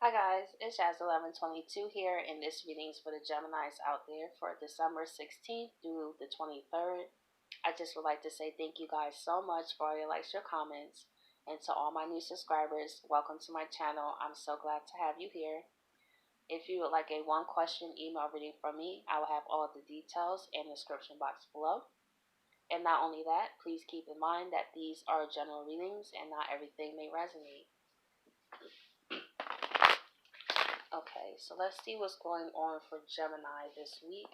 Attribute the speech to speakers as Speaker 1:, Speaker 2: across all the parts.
Speaker 1: Hi guys, it's Jazz1122 here, and this reading is for the Geminis out there for December 16th through the 23rd. I just would like to say thank you guys so much for all your likes, your comments, and to all my new subscribers, welcome to my channel. I'm so glad to have you here. If you would like a one question email reading from me, I will have all of the details in the description box below. And not only that, please keep in mind that these are general readings and not everything may resonate. Okay, so let's see what's going on for Gemini this week.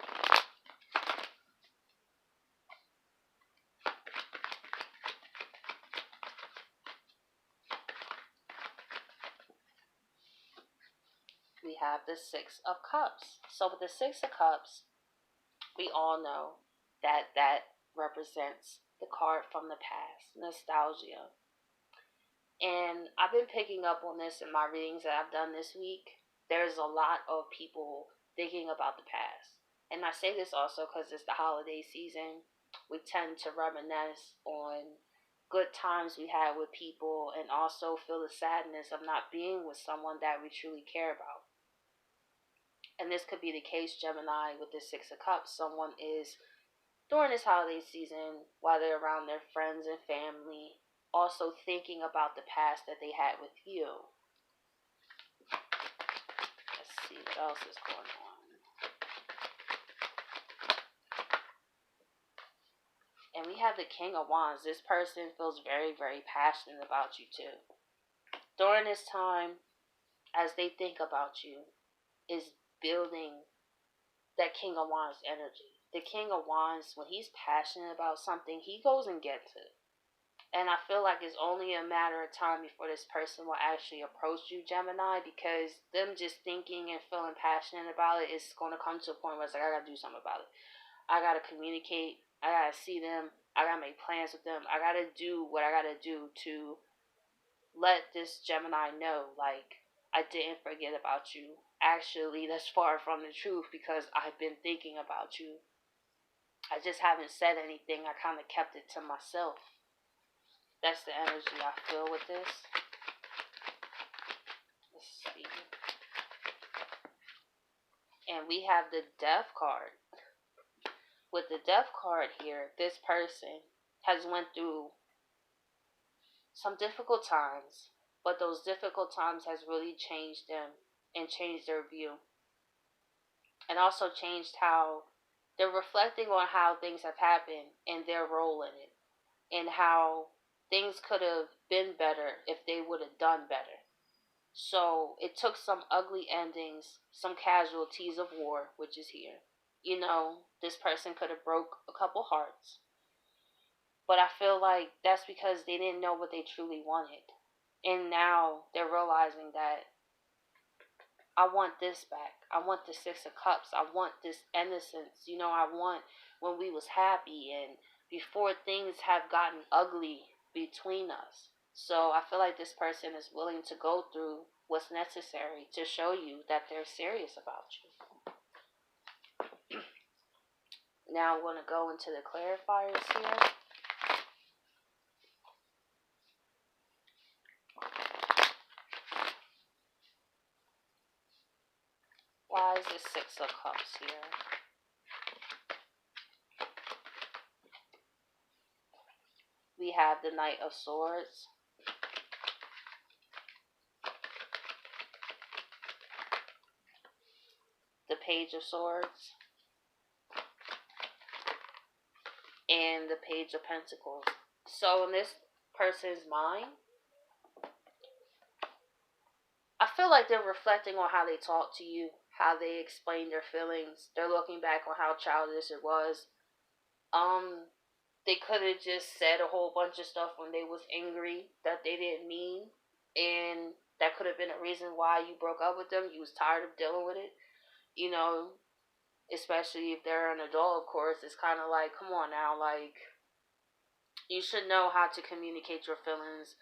Speaker 1: We have the Six of Cups. So with the Six of Cups, we all know that represents the card from the past, nostalgia. And I've been picking up on this in my readings that I've done this week. There's a lot of people thinking about the past. And I say this also because it's the holiday season. We tend to reminisce on good times we had with people and also feel the sadness of not being with someone that we truly care about. And this could be the case, Gemini, with the Six of Cups. Someone is, during this holiday season, while they're around their friends and family, also thinking about the past that they had with you. Let's see what else is going on. And we have the King of Wands. This person feels very, very passionate about you too. During this time, as they think about you, is building that King of Wands energy. The King of Wands, when he's passionate about something, he goes and gets it. And I feel like it's only a matter of time before this person will actually approach you, Gemini, because them just thinking and feeling passionate about it is going to come to a point where it's like, I got to do something about it. I got to communicate. I got to see them. I got to make plans with them. I got to do what I got to do to let this Gemini know, like, I didn't forget about you. Actually, that's far from the truth because I've been thinking about you. I just haven't said anything. I kind of kept it to myself. That's the energy I feel with this. Let's see. And we have the Death card. With the Death card here, this person has went through some difficult times, but those difficult times has really changed them and changed their view. And also changed how they're reflecting on how things have happened and their role in it. And how things could have been better if they would have done better. So it took some ugly endings, some casualties of war, which is here. You know, this person could have broke a couple hearts. But I feel like that's because they didn't know what they truly wanted. And now they're realizing that I want this back. I want the Six of Cups. I want this innocence. You know, I want when we was happy and before things have gotten ugly between us. So I feel like this person is willing to go through what's necessary to show you that they're serious about you. Now I'm going to go into the clarifiers here. Why is the Six of Cups here? We have the Knight of Swords. The Page of Swords. And the Page of Pentacles. So in this person's mind, I feel like they're reflecting on how they talk to you, how they explain their feelings. They're looking back on how childish it was. They could have just said a whole bunch of stuff when they was angry that they didn't mean, and that could have been a reason why you broke up with them. You was tired of dealing with it, you know. Especially if they're an adult, of course. It's kind of like, come on now, like, you should know how to communicate your feelings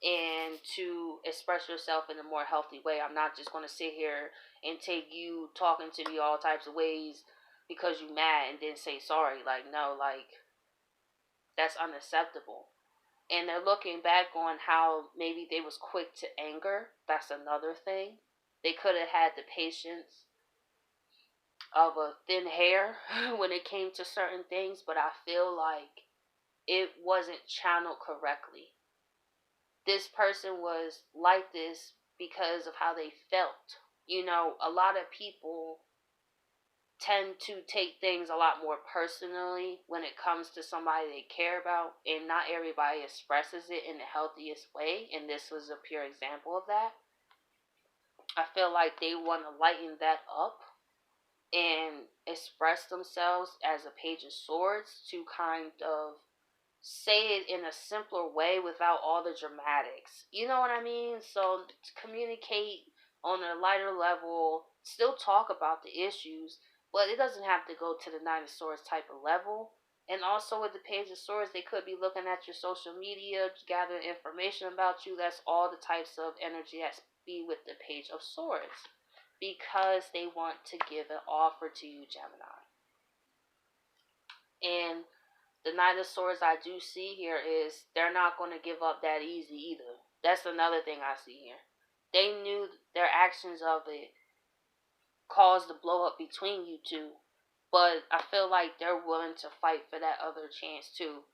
Speaker 1: and to express yourself in a more healthy way. I'm not just going to sit here and take you talking to me all types of ways because you mad and then say sorry. Like, no, like, that's unacceptable. And they're looking back on how maybe they was quick to anger. That's another thing. They could have had the patience of a thin hair when it came to certain things, but I feel like it wasn't channeled correctly. This person was like this because of how they felt. A lot of people tend to take things a lot more personally when it comes to somebody they care about, and not everybody expresses it in the healthiest way, and this was a pure example of that. I feel like they want to lighten that up and express themselves as a page of swords to kind of say it in a simpler way without all the dramatics. You know what I mean? So to communicate on a lighter level, still talk about the issues, but it doesn't have to go to the Nine of Swords type of level. And also with the Page of Swords, they could be looking at your social media, gathering information about you. That's all the types of energy that be with the Page of Swords, because they want to give an offer to you, Gemini. And the Knight of Swords I do see here is they're not going to give up that easy either. That's another thing I see here. They knew their actions of it caused the blow up between you two, but I feel like they're willing to fight for that other chance too,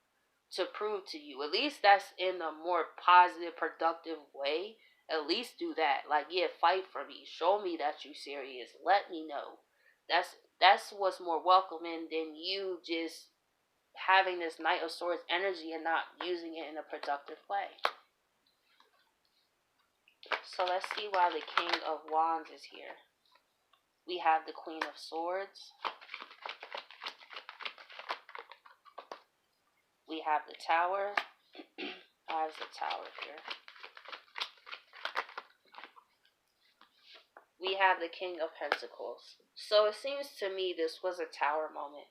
Speaker 1: to prove to you. At least that's in a more positive, productive way. At least do that. Like, yeah, fight for me. Show me that you serious. Let me know. That's what's more welcoming than you just having this Knight of Swords energy and not using it in a productive way. So let's see why the King of Wands is here. We have the Queen of Swords. We have the Tower. Why is the Tower here? We have the King of Pentacles. So it seems to me this was a Tower moment.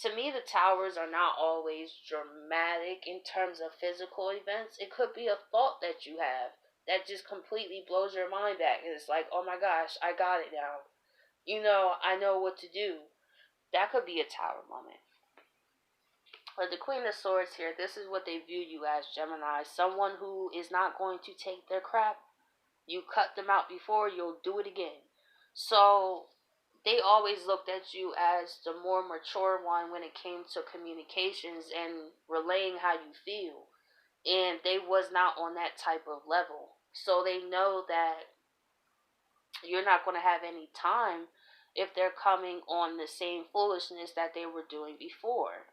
Speaker 1: To me, the towers are not always dramatic in terms of physical events. It could be a thought that you have that just completely blows your mind back. And it's like, oh my gosh, I got it now. I know what to do. That could be a tower moment. But the Queen of Swords here, this is what they view you as, Gemini. Someone who is not going to take their crap. You cut them out before, you'll do it again. So they always looked at you as the more mature one when it came to communications and relaying how you feel. And they was not on that type of level. So they know that you're not going to have any time if they're coming on the same foolishness that they were doing before.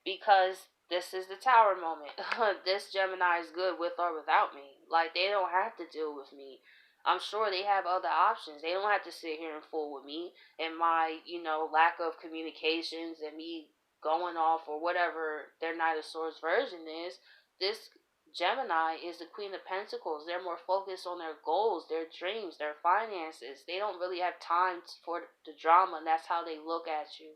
Speaker 1: Because this is the Tower moment. This Gemini is good with or without me. Like, they don't have to deal with me. I'm sure they have other options. They don't have to sit here and fool with me and my, lack of communications and me going off or whatever their Knight of Swords version is. This Gemini is the Queen of Pentacles. They're more focused on their goals, their dreams, their finances. They don't really have time for the drama, and that's how they look at you.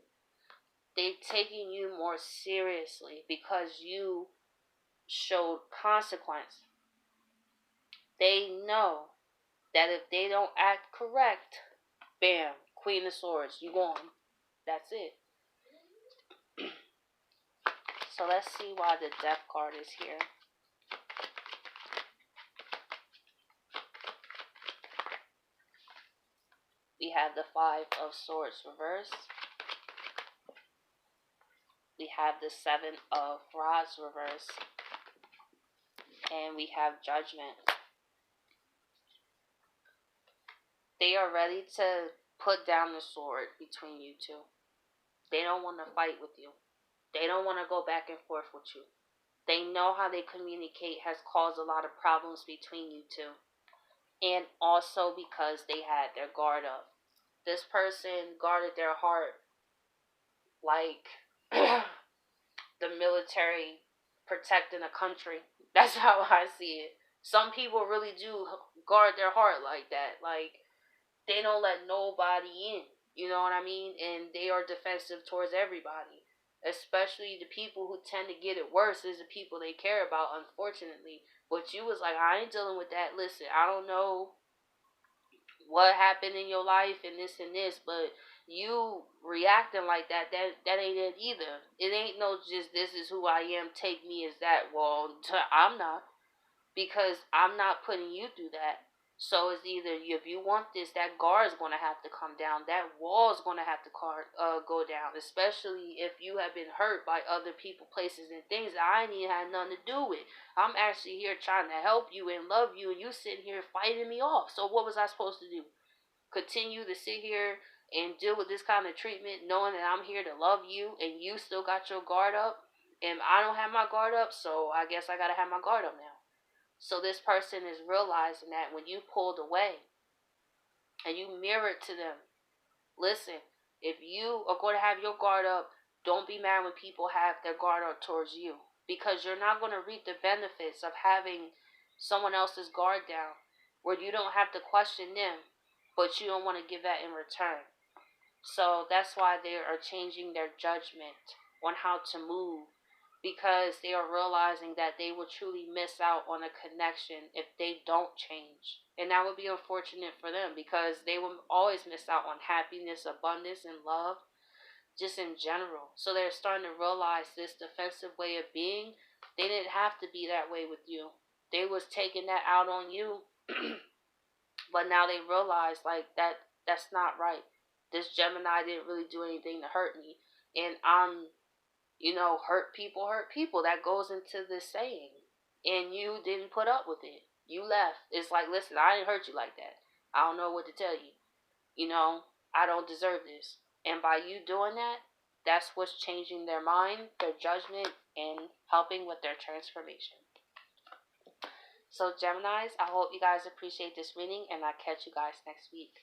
Speaker 1: They're taking you more seriously because you showed consequence. They know that if they don't act correct, bam, Queen of Swords, you gone. That's it. So let's see why the Death card is here. We have the Five of Swords reversed. We have the Seven of Rods reversed. And we have Judgment. They are ready to put down the sword between you two. They don't want to fight with you. They don't want to go back and forth with you. They know how they communicate has caused a lot of problems between you two. And also because they had their guard up. This person guarded their heart like the military protecting a country. That's how I see it. Some people really do guard their heart like that. Like, they don't let nobody in. You know what I mean? And they are defensive towards everybody. Especially the people who tend to get it worse is the people they care about, unfortunately. But you was like, I ain't dealing with that. Listen, I don't know what happened in your life and this, but you reacting like that ain't it either. It ain't no just this is who I am, take me as that. Well, I'm not, because I'm not putting you through that. So it's either if you want this, that guard is going to have to come down. That wall is going to have to go down. Especially if you have been hurt by other people, places, and things that I ain't even had nothing to do with. I'm actually here trying to help you and love you, and you sitting here fighting me off. So what was I supposed to do? Continue to sit here and deal with this kind of treatment, knowing that I'm here to love you, and you still got your guard up, and I don't have my guard up. So I guess I gotta have my guard up now. So this person is realizing that when you pulled away and you mirrored to them, listen, if you are going to have your guard up, don't be mad when people have their guard up towards you, because you're not going to reap the benefits of having someone else's guard down where you don't have to question them, but you don't want to give that in return. So that's why they are changing their judgment on how to move, because they are realizing that they will truly miss out on a connection if they don't change. And that would be unfortunate for them, because they will always miss out on happiness, abundance, and love, just in general. So they're starting to realize this defensive way of being, they didn't have to be that way with you. They was taking that out on you, but now they realize like that's not right. This Gemini didn't really do anything to hurt me, and hurt people hurt people. That goes into this saying. And you didn't put up with it. You left. It's like, listen, I didn't hurt you like that. I don't know what to tell you. I don't deserve this. And by you doing that, that's what's changing their mind, their judgment, and helping with their transformation. So, Geminis, I hope you guys appreciate this reading, and I'll catch you guys next week.